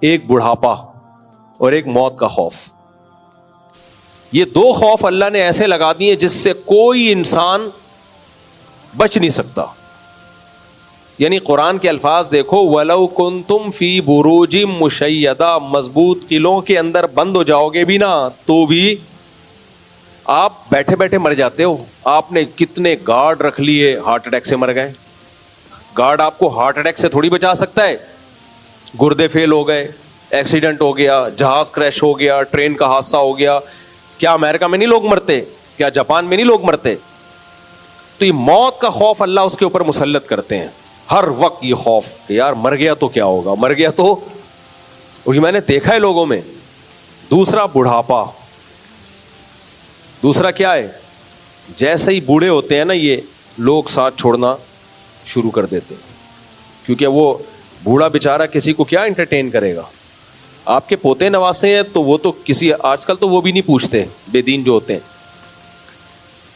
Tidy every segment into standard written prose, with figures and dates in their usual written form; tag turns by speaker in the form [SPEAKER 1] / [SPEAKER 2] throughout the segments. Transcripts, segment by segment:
[SPEAKER 1] ایک بڑھاپا اور ایک موت کا خوف. یہ دو خوف اللہ نے ایسے لگا دیے جس سے کوئی انسان بچ نہیں سکتا. یعنی قرآن کے الفاظ دیکھو, وَلَوْ كُنْتُمْ فِي بُرُوجٍ مُشَيَّدَةٍ, مضبوط قلعوں کے اندر بند ہو جاؤ گے بھی نا تو بھی آپ بیٹھے بیٹھے مر جاتے ہو. آپ نے کتنے گارڈ رکھ لیے, ہارٹ اٹیک سے مر گئے. گارڈ آپ کو ہارٹ اٹیک سے تھوڑی بچا سکتا ہے. گردے فیل ہو گئے, ایکسیڈنٹ ہو گیا, جہاز کریش ہو گیا, ٹرین کا حادثہ ہو گیا, کیا امریکہ میں نہیں لوگ مرتے؟ کیا جاپان میں نہیں لوگ مرتے؟ تو یہ موت کا خوف اللہ اس کے اوپر مسلط کرتے ہیں ہر وقت. یہ خوف کہ یار مر گیا تو کیا ہوگا, مر گیا تو, اور یہ میں نے دیکھا ہے لوگوں میں. دوسرا بڑھاپا. دوسرا کیا ہے, جیسے ہی بوڑھے ہوتے ہیں نا یہ لوگ ساتھ چھوڑنا شروع کر دیتے ہیں, کیونکہ وہ بوڑھا بیچارہ کسی کو کیا انٹرٹین کرے گا. آپ کے پوتے نواسے ہیں تو وہ تو کسی, آج کل تو وہ بھی نہیں پوچھتے, بے دین جو ہوتے ہیں.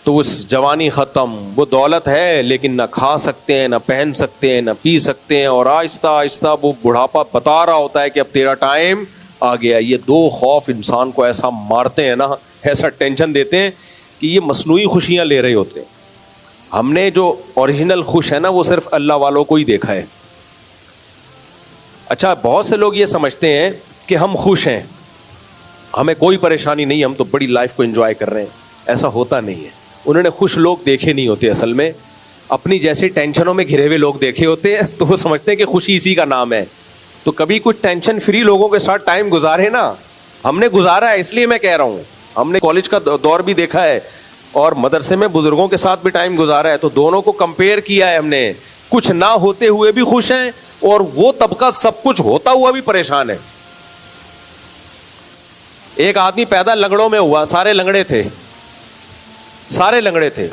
[SPEAKER 1] تو وہ جوانی ختم, وہ دولت ہے لیکن نہ کھا سکتے ہیں, نہ پہن سکتے ہیں, نہ پی سکتے ہیں, اور آہستہ آہستہ وہ بڑھاپا بتا رہا ہوتا ہے کہ اب تیرا ٹائم آ گیا. یہ دو خوف انسان کو ایسا مارتے ہیں نا, ایسا ٹینشن دیتے ہیں کہ یہ مصنوعی خوشیاں لے رہے ہوتے ہیں. ہم نے جو اوریجنل خوش ہے نا وہ صرف اللہ والوں کو ہی دیکھا ہے. اچھا, بہت سے لوگ یہ سمجھتے ہیں کہ ہم خوش ہیں, ہمیں کوئی پریشانی نہیں, ہم تو بڑی لائف کو انجوائے کر رہے ہیں. ایسا ہوتا نہیں ہے. انہوں نے خوش لوگ دیکھے نہیں ہوتے, اصل میں اپنی جیسے ٹینشنوں میں گھرے ہوئے لوگ دیکھے ہوتے ہیں, تو وہ سمجھتے ہیں کہ خوشی اسی کا نام ہے. تو کبھی کچھ ٹینشن فری لوگوں کے ساتھ ٹائم گزارے نا, ہم نے گزارا ہے, اس لیے میں کہہ رہا ہوں. ہم نے کالج کا دور بھی دیکھا ہے اور مدرسے میں بزرگوں کے ساتھ بھی ٹائم گزارا ہے, تو دونوں کو کمپیئر کیا ہے ہم نے. کچھ نہ ہوتے ہوئے بھی خوش ہیں اور وہ طبقہ سب کچھ ہوتا ہوا بھی پریشان ہے. ایک آدمی پیدا لنگڑوں میں ہوا, سارے لنگڑے تھے, سارے لنگڑے تھے.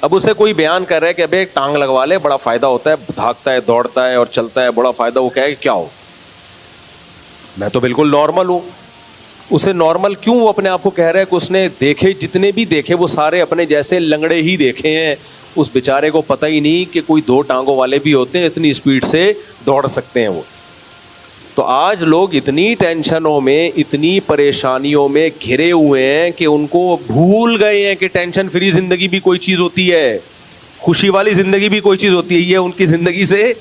[SPEAKER 1] اب اسے کوئی بیان کر رہا ہے کہ ابے ایک ٹانگ لگوا لے, بڑا فائدہ ہوتا ہے, بھاگتا ہے, دوڑتا ہے اور چلتا ہے, بڑا فائدہ. وہ کہے کہ کیا ہو, میں تو بالکل نارمل ہوں. اسے نارمل کیوں وہ اپنے آپ کو کہہ رہا ہے کہ اس نے دیکھے, جتنے بھی دیکھے وہ سارے اپنے جیسے لنگڑے ہی دیکھے ہیں. اس بیچارے کو پتہ ہی نہیں کہ کوئی دو ٹانگوں والے بھی ہوتے ہیں, اتنی اسپیڈ سے دوڑ سکتے ہیں وہ. تو آج لوگ اتنی ٹینشنوں میں, اتنی پریشانیوں میں گھرے ہوئے ہیں کہ ان کو بھول گئے ہیں کہ ٹینشن فری زندگی بھی کوئی چیز ہوتی ہے, خوشی والی زندگی بھی کوئی چیز ہوتی ہے. یہ ان کی زندگی سے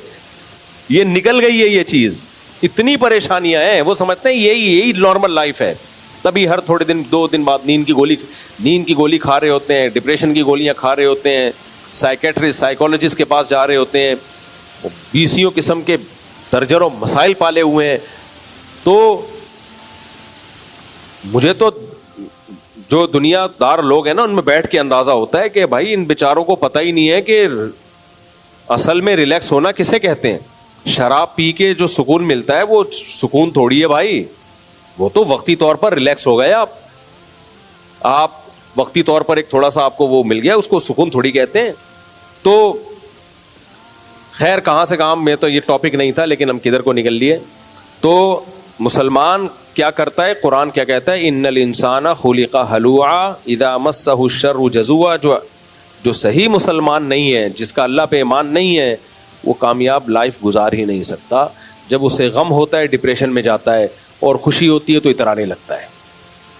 [SPEAKER 1] یہ نکل گئی ہے یہ چیز. اتنی پریشانیاں ہیں, وہ سمجھتے ہیں یہی نارمل لائف ہے. تبھی ہر تھوڑے دن, 2 دن بعد نیند کی گولی کھا رہے ہوتے ہیں, ڈپریشن کی گولیاں کھا رہے ہوتے ہیں, سائیکیٹرسٹ سائیکولوجسٹ کے پاس جا رہے ہوتے ہیں, 20 قسم کے درجنوں مسائل پالے ہوئے ہیں. تو مجھے تو جو دنیا دار لوگ ہیں نا ان میں بیٹھ کے اندازہ ہوتا ہے کہ بھائی ان بیچاروں کو پتہ ہی نہیں ہے کہ اصل میں ریلیکس ہونا کسے کہتے ہیں. شراب پی کے جو سکون ملتا ہے وہ سکون تھوڑی ہے بھائی, وہ تو وقتی طور پر ریلیکس ہو گئے. آپ وقتی طور پر ایک تھوڑا سا آپ کو وہ مل گیا, اس کو سکون تھوڑی کہتے ہیں. تو خیر کہاں سے کام, میں تو یہ ٹاپک نہیں تھا لیکن ہم کدھر کو نکل لیے. تو مسلمان کیا کرتا ہے, قرآن کیا کہتا ہے, ان الانسان خلق ہلوعا اذا مسہ الشر جزوعا. جو صحیح مسلمان نہیں ہے, جس کا اللہ پہ ایمان نہیں ہے, وہ کامیاب لائف گزار ہی نہیں سکتا. جب اسے غم ہوتا ہے ڈپریشن میں جاتا ہے, اور خوشی ہوتی ہے تو اترانے لگتا ہے.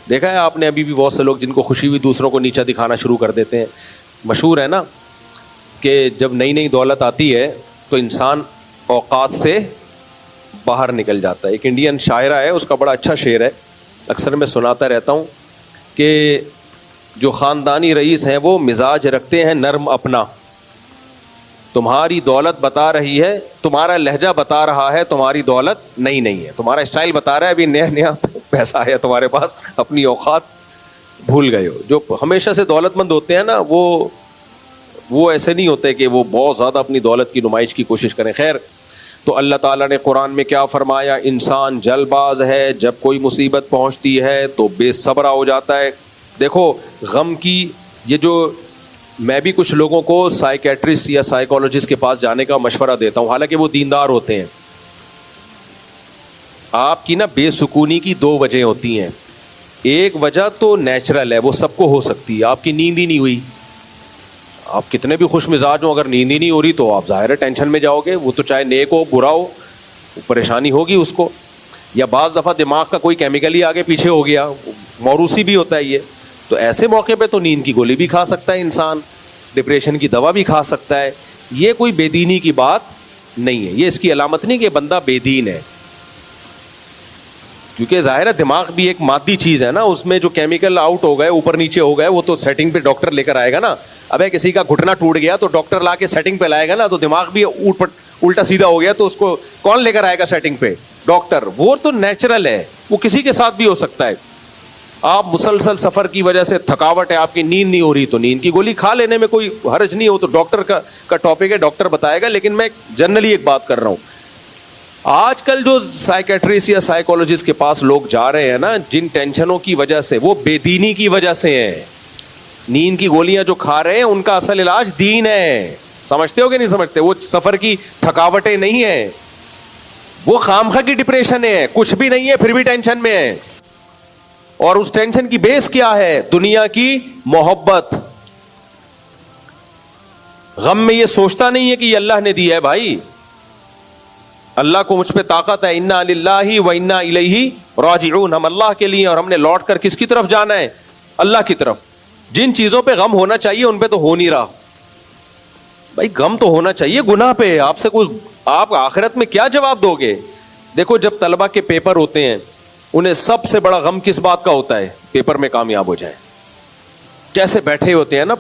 [SPEAKER 1] دیکھا ہے آپ نے ابھی بھی بہت سے لوگ جن کو خوشی ہوئی دوسروں کو نیچا دکھانا شروع کر دیتے ہیں. مشہور ہے نا کہ جب نئی دولت آتی ہے تو انسان اوقات سے باہر نکل جاتا ہے. ایک انڈین شاعرہ ہے, اس کا بڑا اچھا شعر ہے, اکثر میں سناتا رہتا ہوں کہ جو خاندانی رئیس ہیں وہ مزاج رکھتے ہیں نرم اپنا. تمہاری دولت بتا رہی ہے, تمہارا لہجہ بتا رہا ہے تمہاری دولت نہیں ہے. تمہارا اسٹائل بتا رہا ہے ابھی نیا پیسہ ہے تمہارے پاس, اپنی اوقات بھول گئے ہو. جو ہمیشہ سے دولت مند ہوتے ہیں نا وہ ایسے نہیں ہوتے کہ وہ بہت زیادہ اپنی دولت کی نمائش کی کوشش کریں. خیر, تو اللہ تعالیٰ نے قرآن میں کیا فرمایا, انسان جل باز ہے, جب کوئی مصیبت پہنچتی ہے تو بے صبرا ہو جاتا ہے. دیکھو غم کی یہ جو, میں بھی کچھ لوگوں کو سائیکیٹرسٹ یا سائیکولوجسٹ کے پاس جانے کا مشورہ دیتا ہوں, حالانکہ وہ دیندار ہوتے ہیں. آپ کی نا بے سکونی کی 2 وجہ ہوتی ہیں. ایک وجہ تو نیچرل ہے, وہ سب کو ہو سکتی ہے, آپ کی نیند ہی نہیں ہوئی. آپ کتنے بھی خوش مزاج ہوں, اگر نیند ہی نہیں ہو رہی تو آپ ظاہر ہے ٹینشن میں جاؤ گے. وہ تو چاہے نیک ہو برا ہو, پریشانی ہوگی اس کو. یا بعض دفعہ دماغ کا کوئی کیمیکل ہی آگے پیچھے ہو گیا, موروثی بھی ہوتا ہے یہ, تو ایسے موقع پہ تو نیند کی گولی بھی کھا سکتا ہے انسان, ڈپریشن کی دوا بھی کھا سکتا ہے. یہ کوئی بے دینی کی بات نہیں ہے, یہ اس کی علامت نہیں کہ بندہ بے دین ہے, کیونکہ ظاہر ہے دماغ بھی ایک مادی چیز ہے نا, اس میں جو کیمیکل آؤٹ ہو گئے, اوپر نیچے ہو گئے, وہ تو سیٹنگ پہ ڈاکٹر لے کر آئے گا نا. ابے کسی کا گھٹنا ٹوٹ گیا تو ڈاکٹر لا کے سیٹنگ پہ لائے گا نا, تو دماغ بھی الٹا سیدھا ہو گیا تو اس کو کون لے کر آئے گا سیٹنگ پہ؟ ڈاکٹر. وہ تو نیچرل ہے, وہ کسی کے ساتھ بھی ہو سکتا ہے. آپ مسلسل سفر کی وجہ سے تھکاوٹ ہے, آپ کی نیند نہیں ہو رہی, تو نیند کی گولی کھا لینے میں کوئی حرج نہیں ہو, تو ڈاکٹر کا ٹاپک ہے, ڈاکٹر بتائے گا. لیکن میں جنرلی ایک بات کر رہا ہوں, آج کل جو سائیکیٹرسٹ یا سائیکولوجسٹ کے پاس لوگ جا رہے ہیں نا, جن ٹینشنوں کی وجہ سے, وہ بے دینی کی وجہ سے ہیں. نیند کی گولیاں جو کھا رہے ہیں ان کا اصل علاج دین ہے. سمجھتے ہو کہ نہیں سمجھتے؟ وہ سفر کی تھکاوٹیں نہیں ہیں, وہ خامخواہ کی ڈپریشن ہے, کچھ بھی نہیں ہے پھر بھی ٹینشن میں ہے. اور اس ٹینشن کی بیس کیا ہے؟ دنیا کی محبت. غم میں یہ سوچتا نہیں ہے کہ یہ اللہ نے دیا ہے. بھائی اللہ کو مجھ پہ طاقت ہے, انا للہ و انا الیہ راجعون, ہم اللہ کے لیے اور ہم نے لوٹ کر کس کی طرف جانا ہے؟ اللہ کی طرف. جن چیزوں پہ غم ہونا چاہیے ان پہ تو ہو نہیں رہا. بھائی غم تو ہونا چاہیے گناہ پہ. آپ سے کوئی, آپ آخرت میں کیا جواب دو گے؟ دیکھو جب طلبہ کے پیپر ہوتے ہیں, انہیں سب سے بڑا غم کس بات کا ہوتا ہے؟ پیپر میں کامیاب ہو جائے. کیسے بیٹھے ہوتے ہیں نا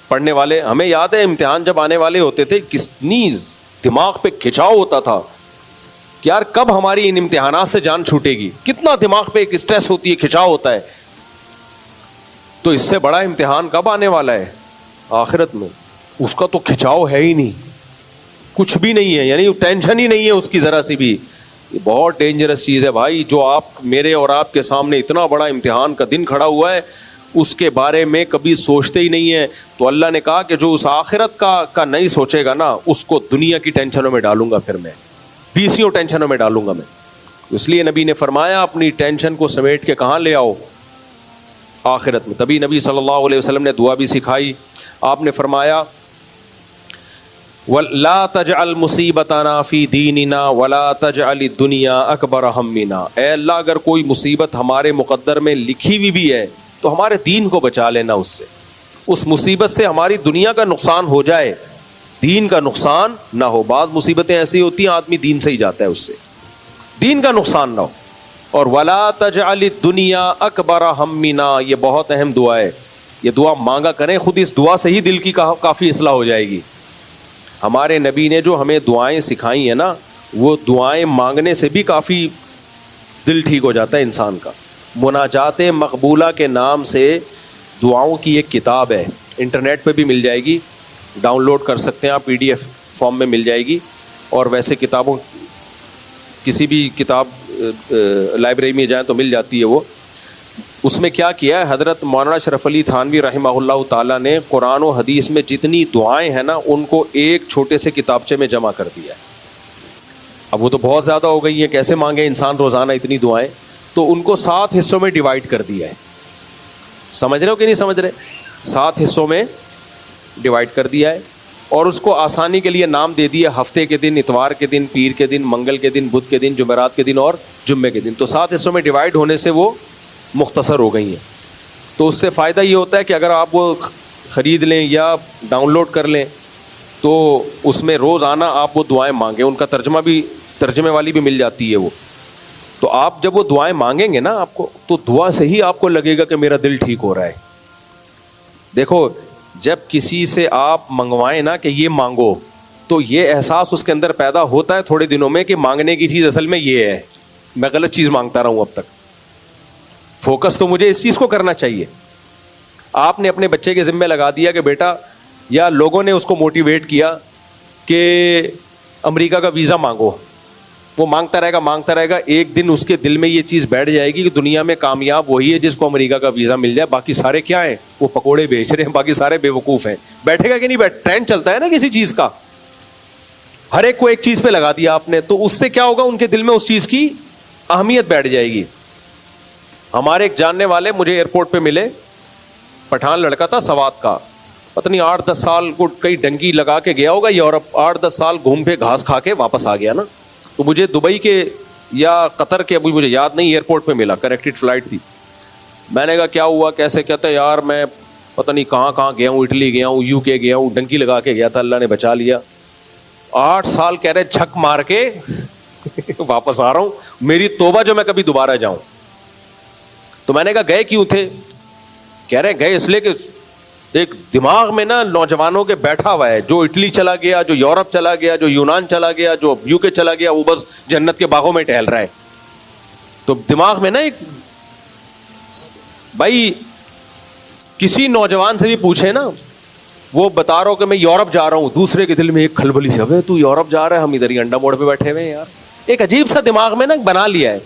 [SPEAKER 1] پڑھنے والے. ہمیں یاد ہے امتحان جب آنے والے ہوتے تھے, کتنی دماغ پہ کھچاؤ ہوتا تھا کہ یار کب ہماری ان امتحانات سے جان چھوٹے گی. کتنا دماغ پہ ایک اسٹریس ہوتی ہے, کھچاؤ ہوتا ہے. تو اس سے بڑا امتحان کب آنے والا ہے؟ آخرت میں. اس کا تو کھچاؤ ہے ہی نہیں, کچھ بھی نہیں ہے, یعنی ٹینشن ہی نہیں ہے اس کی ذرا سی بھی. یہ بہت ڈینجرس چیز ہے بھائی. جو آپ میرے اور آپ کے سامنے اتنا بڑا امتحان کا دن کھڑا ہوا ہے, اس کے بارے میں کبھی سوچتے ہی نہیں ہے. تو اللہ نے کہا کہ جو اس آخرت کا نہیں سوچے گا نا, اس کو دنیا کی ٹینشنوں میں ڈالوں گا, پھر میں 20 ٹینشنوں میں ڈالوں گا میں. اس لیے نبی نے فرمایا اپنی ٹینشن کو سمیٹ کے کہاں لے آؤ؟ آخرت میں. تبھی نبی صلی اللہ علیہ وسلم نے دعا بھی سکھائی. آپ نے فرمایا وَلَا تَجْعَلْ مُصِيبَتَنَا فِي دِينِنَا وَلَا تَجْعَلِ الدُّنْيَا أَكْبَرَ هَمِّنَا. اے اللہ اگر کوئی مصیبت ہمارے مقدر میں لکھی ہوئی بھی ہے تو ہمارے دین کو بچا لینا اس سے. اس مصیبت سے ہماری دنیا کا نقصان ہو جائے, دین کا نقصان نہ ہو. بعض مصیبتیں ایسی ہوتی ہیں آدمی دین سے ہی جاتا ہے, اس سے دین کا نقصان نہ ہو. اور وَلَا تَجْعَلِ الدُّنْيَا أَكْبَرَ هَمِّنَا, یہ بہت اہم دعا ہے. یہ دعا مانگا کریں, خود اس دعا سے ہی دل کی کافی اصلاح ہو جائے گی. ہمارے نبی نے جو ہمیں دعائیں سکھائی ہیں نا, وہ دعائیں مانگنے سے بھی کافی دل ٹھیک ہو جاتا ہے انسان کا. مناجات مقبولہ کے نام سے دعاؤں کی ایک کتاب ہے, انٹرنیٹ پہ بھی مل جائے گی, ڈاؤن لوڈ کر سکتے ہیں آپ, PDF فارم میں مل جائے گی. اور ویسے کتابوں کسی بھی کتاب لائبریری میں جائیں تو مل جاتی ہے وہ. اس میں کیا کیا ہے حضرت مولانا اشرف علی تھانوی رحمہ اللہ تعالیٰ نے, قرآن و حدیث میں جتنی دعائیں ہیں نا ان کو ایک چھوٹے سے کتابچے میں جمع کر دیا ہے. اب وہ تو بہت زیادہ ہو گئی ہیں, کیسے مانگے انسان روزانہ اتنی دعائیں, تو ان کو 7 حصوں میں ڈیوائڈ کر دیا ہے. سمجھ رہے ہو کہ نہیں سمجھ رہے؟ 7 حصوں میں ڈیوائڈ کر دیا ہے. اور اس کو آسانی کے لیے نام دے دیا ہفتے کے دن, اتوار کے دن, پیر کے دن, منگل کے دن, بدھ کے دن, جمعرات کے دن اور جمعے کے دن. تو 7 حصوں میں ڈیوائڈ ہونے سے وہ مختصر ہو گئی ہیں. تو اس سے فائدہ یہ ہوتا ہے کہ اگر آپ وہ خرید لیں یا ڈاؤن لوڈ کر لیں تو اس میں روزانہ آپ وہ دعائیں مانگیں, ان کا ترجمے والی بھی مل جاتی ہے وہ. تو آپ جب وہ دعائیں مانگیں گے نا آپ کو, تو دعا سے ہی آپ کو لگے گا کہ میرا دل ٹھیک ہو رہا ہے. دیکھو جب کسی سے آپ منگوائیں نا کہ یہ مانگو, تو یہ احساس اس کے اندر پیدا ہوتا ہے تھوڑے دنوں میں کہ مانگنے کی چیز اصل میں یہ ہے, میں غلط چیز مانگتا رہا ہوں اب تک. فوکس تو مجھے اس چیز کو کرنا چاہیے. آپ نے اپنے بچے کے ذمہ لگا دیا کہ بیٹا, یا لوگوں نے اس کو موٹیویٹ کیا کہ امریکہ کا ویزا مانگو, وہ مانگتا رہے گا. ایک دن اس کے دل میں یہ چیز بیٹھ جائے گی کہ دنیا میں کامیاب وہی ہے جس کو امریکہ کا ویزا مل جائے, باقی سارے کیا ہیں, وہ پکوڑے بیچ رہے ہیں, باقی سارے بے وقوف ہیں. بیٹھے گا کہ نہیں ٹرینڈ چلتا ہے نا کسی چیز کا, ہر ایک کو ایک چیز پہ لگا دیا آپ نے, تو اس سے کیا ہوگا, ان کے دل میں اس چیز کی اہمیت بیٹھ جائے گی. ہمارے ایک جاننے والے مجھے ایئرپورٹ پہ ملے, پٹھان لڑکا تھا سوات کا, پتہ نہیں 8-10 سال کو کئی ڈنکی لگا کے گیا ہوگا یورپ, 8-10 سال گھوم پہ گھاس کھا کے واپس آ گیا نا. تو مجھے دبئی کے یا قطر کے, ابھی مجھے یاد نہیں, ایئرپورٹ پہ ملا, کنیکٹڈ فلائٹ تھی. میں نے کہا کیا ہوا کیسے, کہتے یار میں پتہ نہیں کہاں گیا ہوں, اٹلی گیا ہوں, یو کے گیا ہوں, ڈنکی لگا کے گیا تھا, اللہ نے بچا لیا. 8 سال کہہ رہے جھک مار کے واپس آ رہا ہوں, میری توبہ جو میں کبھی دوبارہ جاؤں. تو میں نے کہا گئے کیوں تھے؟ کہہ رہے گئے اس لیے کہ ایک دماغ میں نا نوجوانوں کے بیٹھا ہوا ہے, جو اٹلی چلا گیا, جو یورپ چلا گیا, جو یونان چلا گیا, جو یو کے چلا گیا, وہ بس جنت کے باغوں میں ٹہل رہا ہے. تو دماغ میں نا ایک, بھائی کسی نوجوان سے بھی پوچھے نا, وہ بتا رہا ہو کہ میں یورپ جا رہا ہوں, دوسرے کے دل میں ایک کھلبلی سے, ابے تو یورپ جا رہا ہے, ہم ادھر ہی انڈا موڑ پہ بیٹھے ہوئے ہیں یار. ایک عجیب سا دماغ میں نا بنا لیا ہے.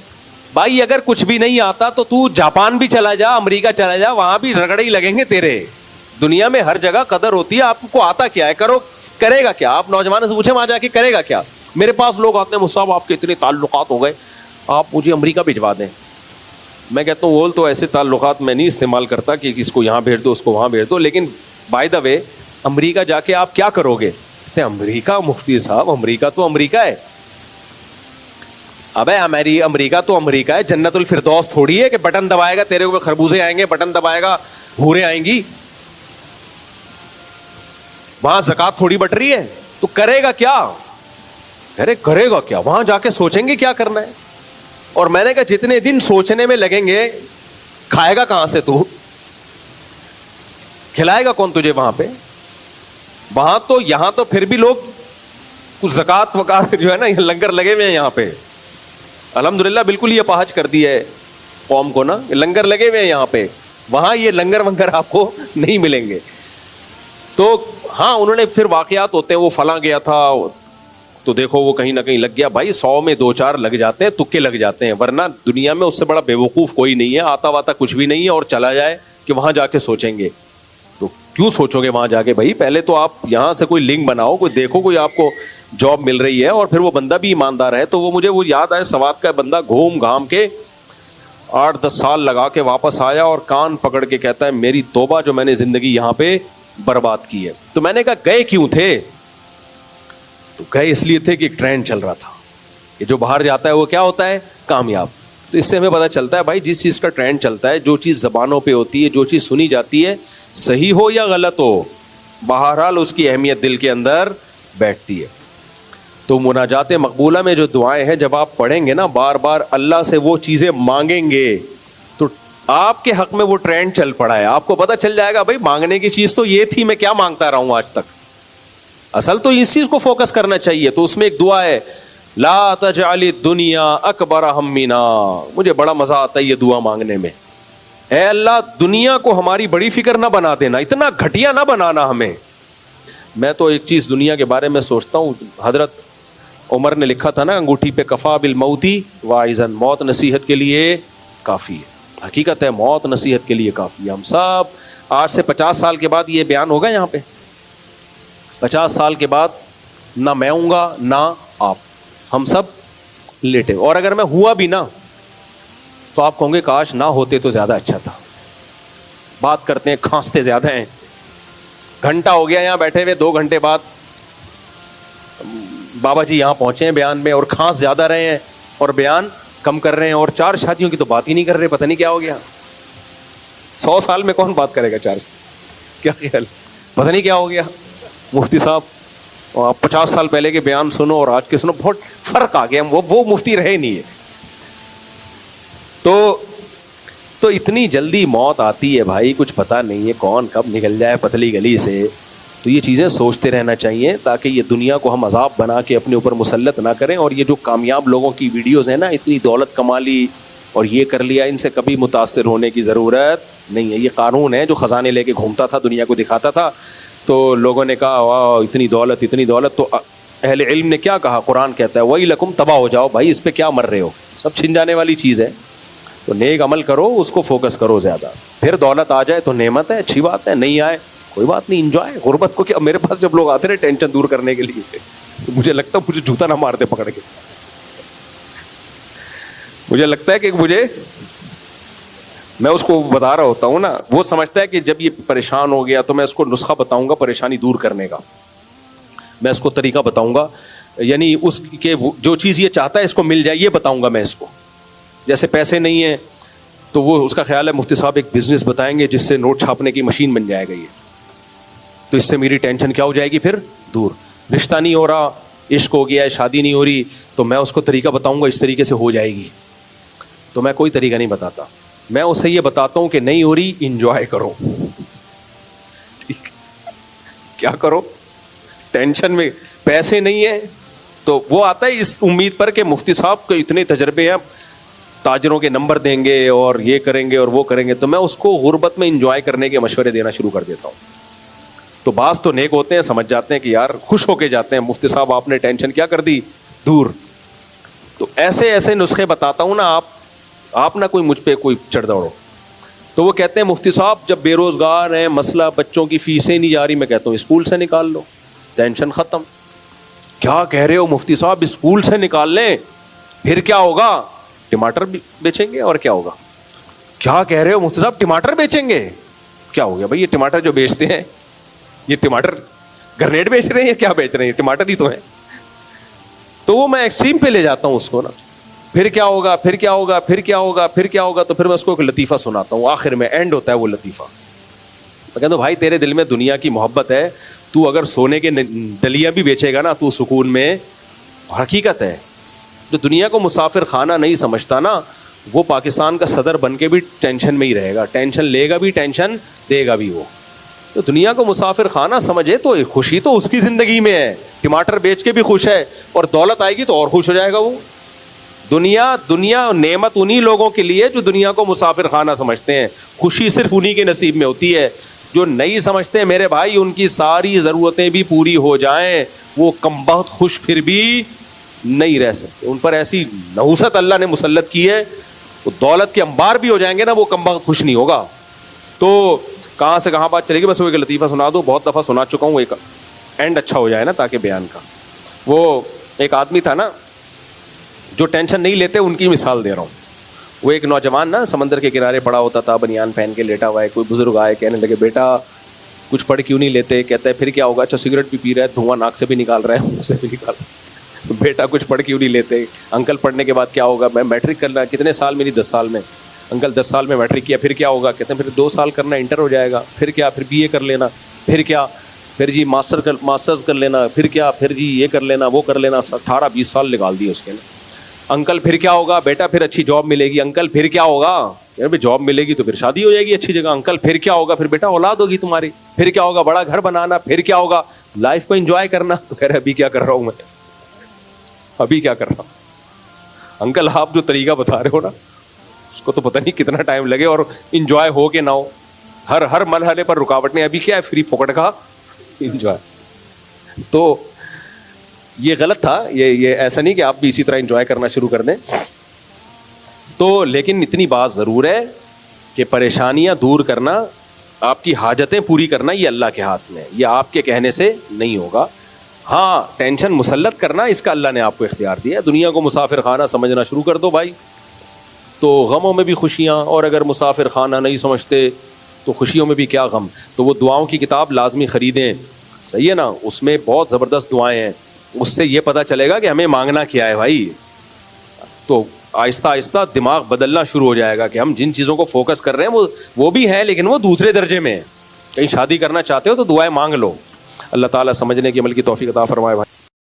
[SPEAKER 1] بھائی اگر کچھ بھی نہیں آتا تو جاپان بھی چلا جا, امریکہ چلا جا, وہاں بھی رگڑے ہی لگیں گے تیرے. دنیا میں ہر جگہ قدر ہوتی ہے. آپ کو آتا کیا ہے, کرے گا کیا؟ آپ نوجوان سے پوچھیں وہاں جا کے کرے گا کیا. میرے پاس لوگ آتے ہیں, مصعب آپ کے اتنے تعلقات ہو گئے, آپ مجھے امریکہ بھجوا دیں. میں کہتا ہوں وہ تو ایسے تعلقات میں نہیں استعمال کرتا کہ اس کو یہاں بھیج دو, اس کو وہاں بھیج دو. لیکن بائی دا وے امریکہ جا کے آپ کیا کرو گے؟ کہتے امریکہ مفتی صاحب, امریکہ تو امریکہ ہے. ابے امریکہ تو امریکہ ہے, جنت الفردوس تھوڑی ہے کہ بٹن دبائے گا تیرے اوپر خربوزے آئیں گے, بٹن دبائے گا حوریں آئیں گی. وہاں زکات تھوڑی بٹ رہی ہے. تو کرے گا کیا؟ کرے گا کیا؟ وہاں جا کے سوچیں گے کیا کرنا ہے. اور میں نے کہا جتنے دن سوچنے میں لگیں گے, کھائے گا کہاں سے تو, کھلائے گا کون تجھے وہاں پہ؟ وہاں تو یہاں تو پھر بھی لوگ کچھ زکات وکات جو ہے نا لنگر لگے ہوئے ہیں یہاں پہ, الحمدللہ بالکل یہ پہنچ کر دی ہے قوم کو نا, لنگر لگے ہوئے ہیں یہاں پہ. وہاں یہ لنگر ونگر آپ کو نہیں ملیں گے. تو ہاں انہوں نے پھر واقعات ہوتے ہیں, وہ فلاں گیا تھا تو دیکھو وہ کہیں نہ کہیں لگ گیا. بھائی 100 میں 2-4 لگ جاتے ہیں, تکے لگ جاتے ہیں, ورنہ دنیا میں اس سے بڑا بیوقوف کوئی نہیں ہے. آتا واتا کچھ بھی نہیں ہے, اور چلا جائے کہ وہاں جا کے سوچیں گے. تو کیوں سوچو گے وہاں جا کے؟ بھائی پہلے تو آپ یہاں سے کوئی لنک بناؤ, کوئی دیکھو کوئی آپ کو جاب مل رہی ہے, اور پھر وہ بندہ بھی ایماندار ہے. تو وہ مجھے وہ یاد آئے, سوات کا بندہ گھوم گھام کے 8-10 سال لگا کے واپس آیا, اور کان پکڑ کے کہتا ہے میری توبہ جو میں نے زندگی یہاں پہ برباد کی ہے. تو میں نے کہا گئے کیوں تھے؟ تو گئے اس لیے تھے کہ ایک ٹرینڈ چل رہا تھا کہ جو باہر جاتا ہے وہ کیا ہوتا ہے؟ کامیاب. تو اس سے ہمیں پتہ چلتا ہے بھائی جس چیز کا ٹرینڈ چلتا ہے, جو چیز زبانوں پہ ہوتی ہے, جو چیز سنی جاتی ہے, صحیح ہو یا غلط ہو, بہرحال اس کی اہمیت دل کے اندر بیٹھتی ہے. تو مناجات مقبولہ میں جو دعائیں ہیں, جب آپ پڑھیں گے نا بار بار اللہ سے وہ چیزیں مانگیں گے, تو آپ کے حق میں وہ ٹرینڈ چل پڑا ہے. آپ کو پتہ چل جائے گا بھائی مانگنے کی چیز تو یہ تھی, میں کیا مانگتا رہا ہوں آج تک. اصل تو اس چیز کو فوکس کرنا چاہیے. تو اس میں ایک دعا ہے, لا تجعل الدنیا اکبر ہمنا. مجھے بڑا مزہ آتا ہے یہ دعا مانگنے میں. اے اللہ دنیا کو ہماری بڑی فکر نہ بنا دینا, اتنا گھٹیا نہ بنانا ہمیں. میں تو ایک چیز دنیا کے بارے میں سوچتا ہوں, حضرت عمر نے لکھا تھا نا انگوٹھی پہ, کفا بالموتی واعظن, موت نصیحت کے لیے کافی ہے. حقیقت ہے موت نصیحت کے لیے کافی ہے. ہم سب آج سے 50 سال کے بعد یہ بیان ہوگا یہاں پہ, 50 سال کے بعد نہ میں ہوں گا نہ آپ, ہم سب لیٹے. اور اگر میں ہوا بھی نا تو آپ کہوں گے کاش نہ ہوتے تو زیادہ اچھا تھا. بات کرتے ہیں, کھانستے زیادہ ہیں. گھنٹہ ہو گیا یہاں بیٹھے ہوئے, 2 گھنٹے بعد بابا جی یہاں پہنچے ہیں بیان میں, اور کھانس زیادہ رہے ہیں اور بیان کم کر رہے ہیں. اور 4 شادیوں کی تو بات ہی نہیں کر رہے, پتہ نہیں کیا ہو گیا. 100 سال میں کون بات کرے گا 4؟ کیا خیال, پتہ نہیں کیا ہو گیا. مفتی صاحب آپ 50 سال پہلے کے بیان سنو اور آج کے سنو, بہت فرق آ گیا. وہ مفتی رہے نہیں ہے. تو اتنی جلدی موت آتی ہے بھائی, کچھ پتہ نہیں ہے کون کب نکل جائے پتلی گلی سے. تو یہ چیزیں سوچتے رہنا چاہیے تاکہ یہ دنیا کو ہم عذاب بنا کے اپنے اوپر مسلط نہ کریں. اور یہ جو کامیاب لوگوں کی ویڈیوز ہیں نا, اتنی دولت کما لی اور یہ کر لیا, ان سے کبھی متاثر ہونے کی ضرورت نہیں ہے. یہ قارون ہے جو خزانے لے کے گھومتا تھا, دنیا کو دکھاتا تھا. تو لوگوں نے کہا واہ اتنی دولت اتنی دولت. تو اہل علم نے کیا کہا؟ قرآن کہتا ہے وہی لکم, تباہ ہو جاؤ بھائی, اس پہ کیا مر رہے ہو, سب چھن جانے والی چیز ہے. تو نیک عمل کرو, اس کو فوکس کرو زیادہ. پھر دولت آ جائے تو نعمت ہے, اچھی بات ہے, نہیں آئے کوئی بات نہیں, انجوائے. غربت کو کیا, میرے پاس جب لوگ آتے ہیں ٹینشن دور کرنے کے لیے, تو مجھے لگتا ہے مجھے جوتا نہ مارتے پکڑ کے. مجھے لگتا ہے کہ میں اس کو بتا رہا ہوتا ہوں نا, وہ سمجھتا ہے کہ جب یہ پریشان ہو گیا تو میں اس کو نسخہ بتاؤں گا پریشانی دور کرنے کا, میں اس کو طریقہ بتاؤں گا. یعنی اس کے جو چیز یہ چاہتا ہے اس کو مل جائے یہ بتاؤں گا میں اس کو. جیسے پیسے نہیں ہیں تو وہ اس کا خیال ہے مفتی صاحب ایک بزنس بتائیں گے جس سے نوٹ چھاپنے کی مشین بن جائے گا یہ, تو اس سے میری ٹینشن کیا ہو جائے گی پھر دور. رشتہ نہیں ہو رہا, عشق ہو گیا ہے, شادی نہیں ہو رہی, تو میں اس کو طریقہ بتاؤں گا اس طریقے سے ہو جائے گی. تو میں کوئی طریقہ نہیں بتاتا, میں اسے یہ بتاتا ہوں کہ نہیں ہو رہی انجوائے کرو. ٹھیک, کیا کرو, ٹینشن میں پیسے نہیں ہیں تو وہ آتا ہے اس امید پر کہ مفتی صاحب کو اتنے تجربے ہیں, تاجروں کے نمبر دیں گے اور یہ کریں گے اور وہ کریں گے, تو میں اس کو غربت میں انجوائے کرنے کے مشورے دینا شروع کر دیتا ہوں. تو بعض تو نیک ہوتے ہیں, سمجھ جاتے ہیں کہ یار خوش ہو کے جاتے ہیں, مفتی صاحب آپ نے ٹینشن کیا کر دی دور. تو ایسے ایسے نسخے بتاتا ہوں نا, آپ نہ کوئی مجھ پہ کوئی چڑھ دوڑو. تو وہ کہتے ہیں مفتی صاحب جب بے روزگار ہیں, مسئلہ بچوں کی فیسیں نہیں جا رہی, میں کہتا ہوں اسکول سے نکال لو, ٹینشن ختم. کیا کہہ رہے ہو مفتی صاحب, اسکول سے نکال لیں پھر کیا ہوگا, ٹماٹر بیچیں گے اور کیا ہوگا. کیا کہہ رہے ہو مفتی صاحب, ٹماٹر بیچیں گے, کیا ہو گیا بھائی, یہ ٹماٹر جو بیچتے ہیں یہ ٹماٹر گرنیڈ بیچ رہے ہیں یا کیا بیچ رہے ہیں, ٹماٹر ہی تو ہیں. تو وہ میں ایکسٹریم پہ لے جاتا ہوں اس کو نا, پھر کیا ہوگا, پھر کیا ہوگا, پھر کیا ہوگا, پھر کیا ہوگا. تو پھر میں اس کو ایک لطیفہ سناتا ہوں, آخر میں اینڈ ہوتا ہے وہ لطیفہ. میں کہتا ہوں بھائی تیرے دل میں دنیا کی محبت ہے, تو اگر سونے کے ڈلیاں بھی بیچے گا نا تو سکون میں. حقیقت ہے, جو دنیا کو مسافر خانہ نہیں سمجھتا نا وہ پاکستان کا صدر بن کے بھی ٹینشن میں ہی رہے گا, ٹینشن لے گا بھی, ٹینشن دے گا بھی. وہ تو دنیا کو مسافر خانہ سمجھے تو خوشی تو اس کی زندگی میں ہے, ٹماٹر بیچ کے بھی خوش ہے, اور دولت آئے گی تو اور خوش ہو جائے گا وہ. دنیا نعمت انہی لوگوں کے لیے جو دنیا کو مسافر خانہ سمجھتے ہیں, خوشی صرف انہی کے نصیب میں ہوتی ہے. جو نہیں سمجھتے میرے بھائی, ان کی ساری ضرورتیں بھی پوری ہو جائیں وہ کم بخت خوش پھر بھی نہیں رہ سکتے. ان پر ایسی نحوست اللہ نے مسلط کی ہے, وہ دولت کے انبار بھی ہو جائیں گے نا وہ کم بخت خوش نہیں ہوگا. تو کہاں سے کہاں بات چلے گی, بس وہ ایک لطیفہ سنا دو, بہت دفعہ سنا چکا ہوں, ایک اینڈ اچھا ہو جائے نا تاکہ بیان کا. وہ ایک آدمی تھا نا جو ٹینشن نہیں لیتے, ان کی مثال دے رہا ہوں. وہ ایک نوجوان نا سمندر کے کنارے پڑا ہوتا تھا, بنیان پہن کے لیٹا ہوا ہے. کوئی بزرگ آئے, کہنے لگے بیٹا کچھ پڑھ کیوں نہیں لیتے. کہتا ہے پھر کیا ہوگا, اچھا سگریٹ بھی پی رہا ہے, دھواں ناک سے بھی نکال رہا ہے, اسے بھی نکال رہا ہے, بیٹا کچھ پڑھ کیوں نہیں لیتے. انکل پڑھنے کے بعد کیا ہوگا, میں میٹرک کرنا, کتنے سال میری 10 سال میں. انکل 10 سال میں میٹرک کیا, پھر کیا ہوگا. کہتے ہیں پھر 2 سال کرنا, انٹر ہو جائے گا. پھر کیا, پھر BA کر لینا. پھر کیا, پھر جی ماسٹرز کر لینا. پھر کیا, پھر جی یہ کر لینا, وہ کر لینا. 18-20 سال نکال دیے اس کے نا. انکل پھر کیا ہوگا, بیٹا پھر اچھی جاب ملے گی. انکل پھر کیا ہوگا, جاب ملے گی تو پھر شادی ہو جائے گی اچھی جگہ. انکل پھر کیا ہوگا, پھر بیٹا اولاد ہوگی تمہاری. پھر کیا ہوگا, بڑا گھر بنانا. پھر کیا ہوگا, لائف کو انجوائے کرنا. تو کہہ رہے ابھی کیا کر رہا ہوں میں, ابھی کیا کر رہا ہوں. انکل آپ جو طریقہ بتا رہے ہو نا اس کو تو پتہ نہیں کتنا ٹائم لگے اور انجوائے ہو کہ نہ ہو, ہر مرحلے پر رکاوٹیں. ابھی کیا ہے, فری پکڑ کا انجوائے. تو یہ غلط تھا, یہ ایسا نہیں کہ آپ بھی اسی طرح انجوائے کرنا شروع کر دیں. تو لیکن اتنی بات ضرور ہے کہ پریشانیاں دور کرنا, آپ کی حاجتیں پوری کرنا, یہ اللہ کے ہاتھ میں ہے, یہ آپ کے کہنے سے نہیں ہوگا. ہاں ٹینشن مسلط کرنا اس کا اللہ نے آپ کو اختیار دیا. دنیا کو مسافر خانہ سمجھنا شروع کر دو بھائی, تو غموں میں بھی خوشیاں, اور اگر مسافر خانہ نہیں سمجھتے تو خوشیوں میں بھی کیا غم. تو وہ دعاؤں کی کتاب لازمی خریدیں, صحیح ہے نا, اس میں بہت زبردست دعائیں ہیں. اس سے یہ پتہ چلے گا کہ ہمیں مانگنا کیا ہے بھائی. تو آہستہ آہستہ دماغ بدلنا شروع ہو جائے گا کہ ہم جن چیزوں کو فوکس کر رہے ہیں وہ بھی ہیں لیکن وہ دوسرے درجے میں ہیں. کہیں شادی کرنا چاہتے ہو تو دعائیں مانگ لو. اللہ تعالیٰ سمجھنے کی عمل کی توفیق عطا فرمائے بھائی.